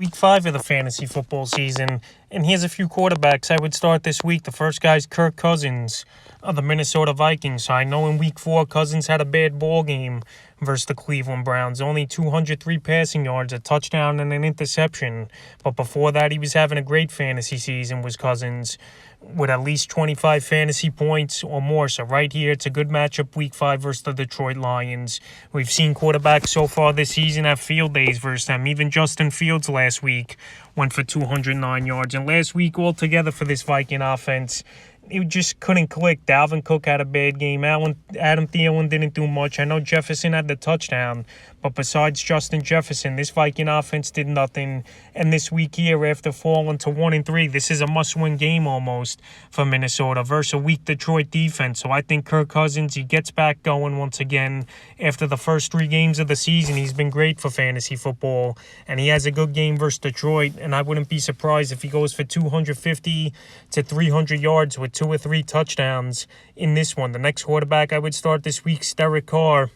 Week 5 of the fantasy football season, and here's a few quarterbacks I would start this week. The first guy's Kirk Cousins of the Minnesota Vikings. So I know in Week 4, Cousins had a bad ball game versus the Cleveland Browns. Only 203 passing yards, a touchdown, and an interception. But before that, he was having a great fantasy season, was Cousins, with at least 25 fantasy points or more. So right here, it's a good matchup Week 5 versus the Detroit Lions. We've seen quarterbacks so far this season have field days versus them. Even Justin Fields last week went for 209 yards. And last week altogether for this Viking offense, it just couldn't click. Dalvin Cook had a bad game. Adam Thielen didn't do much. I know Jefferson had the touchdown, but besides Justin Jefferson, this Viking offense did nothing. And this week here, after falling to 1-3, this is a must-win game almost for Minnesota versus a weak Detroit defense. So I think Kirk Cousins, he gets back going once again. After the first 3 games of the season, he's been great for fantasy football, and he has a good game versus Detroit. And I wouldn't be surprised if he goes for 250 to 300 yards with 2 or 3 touchdowns in this one. The next quarterback I would start this week's Derek Carr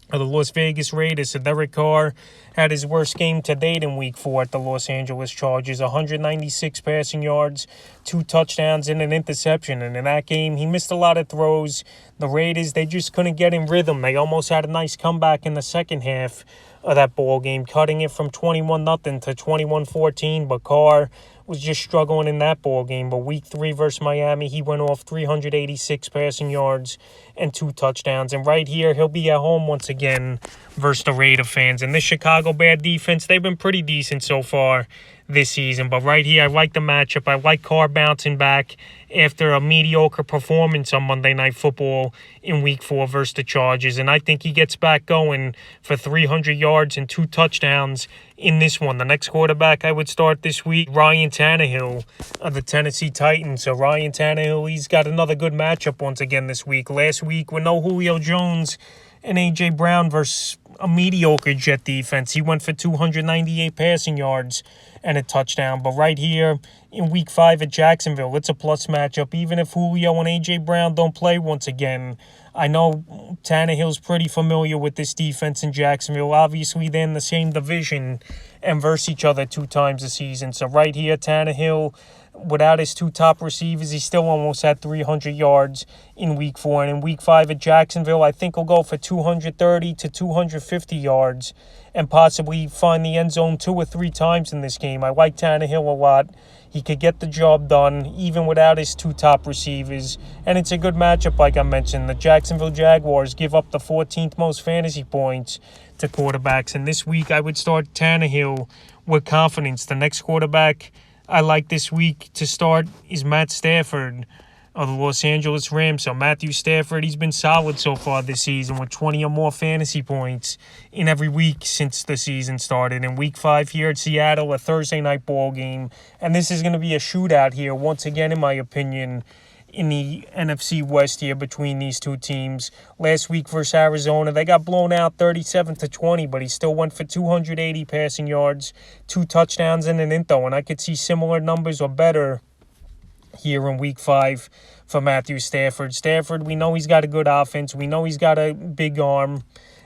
of the Las Vegas Raiders. So Derek Carr had his worst game to date in Week 4 at the Los Angeles Chargers. 196 passing yards, 2 touchdowns, and an interception. And in that game, he missed a lot of throws. The Raiders, they just couldn't get in rhythm. They almost had a nice comeback in the second half of that ball game, cutting it from 21-0 to 21-14. But Carr was just struggling in that ball game. But Week 3 versus Miami, he went off 386 passing yards and 2 touchdowns. And right here, he'll be at home once again versus the Raider fans. And this Chicago Bear defense, they've been pretty decent so far this season. But right here, I like the matchup. I like Carr bouncing back after a mediocre performance on Monday Night Football in Week 4 versus the Chargers. And I think he gets back going for 300 yards and 2 touchdowns in this one. The next quarterback I would start this week, Ryan Tannehill of the Tennessee Titans. So Ryan Tannehill, he's got another good matchup once again this week. Last week with no Julio Jones and A.J. Brown versus a mediocre Jet defense, he went for 298 passing yards and a touchdown. But right here in Week 5 at Jacksonville, it's a plus matchup. Even if Julio and A.J. Brown don't play once again, I know Tannehill's pretty familiar with this defense in Jacksonville. Obviously, they're in the same division and verse each other 2 times a season. So right here, Tannehill, without his 2 top receivers, he still almost had 300 yards in Week 4. And in Week 5 at Jacksonville, I think he'll go for 230 to 250 yards and possibly find the end zone 2 or 3 times in this game. I like Tannehill a lot. He could get the job done even without his 2 top receivers. And it's a good matchup, like I mentioned. The Jacksonville Jaguars give up the 14th most fantasy points to quarterbacks. And this week, I would start Tannehill with confidence. The next quarterback I like this week to start is Matt Stafford of the Los Angeles Rams. So Matthew Stafford, he's been solid so far this season with 20 or more fantasy points in every week since the season started. In Week 5 here at Seattle, a Thursday night ball game. And this is going to be a shootout here, once again, in my opinion, in the NFC West here between these 2 teams. Last week versus Arizona, they got blown out 37-20, but he still went for 280 passing yards, 2 touchdowns, and an into. And I could see similar numbers or better here in Week 5 for Matthew Stafford. Stafford, we know he's got a good offense. We know he's got a big arm.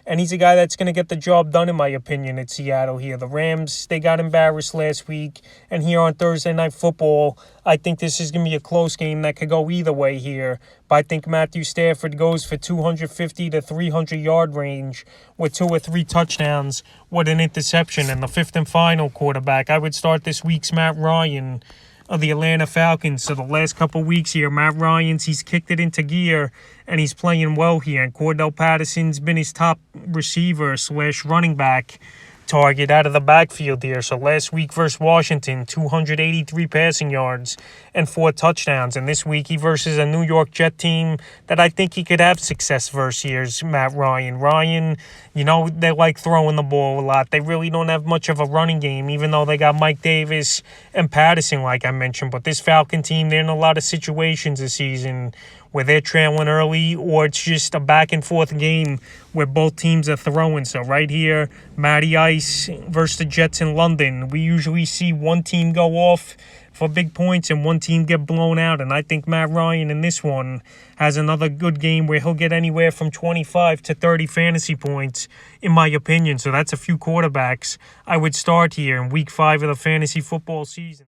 And he's a guy that's going to get the job done, in my opinion, at Seattle here. The Rams, they got embarrassed last week. And here on Thursday Night Football, I think this is going to be a close game that could go either way here. But I think Matthew Stafford goes for 250 to 300 yard range with 2 or 3 touchdowns with an interception. And the 5th and final quarterback, I would start this week's Matt Ryan of the Atlanta Falcons. So the last couple weeks here, Matt Ryan's, he's kicked it into gear, and he's playing well here. And Cordell Patterson's been his top receiver / running back target out of the backfield here. So last week versus Washington, 283 passing yards and 4 touchdowns. And this week he versus a New York Jet team that I think he could have success versus here's Matt Ryan. Ryan, you know, they like throwing the ball a lot. They really don't have much of a running game, even though they got Mike Davis and Patterson, like I mentioned. But this Falcon team, they're in a lot of situations this season where they're trailing early, or it's just a back-and-forth game where both teams are throwing. So right here, Matty Ice versus the Jets in London. We usually see one team go off for big points and one team get blown out. And I think Matt Ryan in this one has another good game where he'll get anywhere from 25 to 30 fantasy points, in my opinion. So that's a few quarterbacks I would start here in week 5 of the fantasy football season.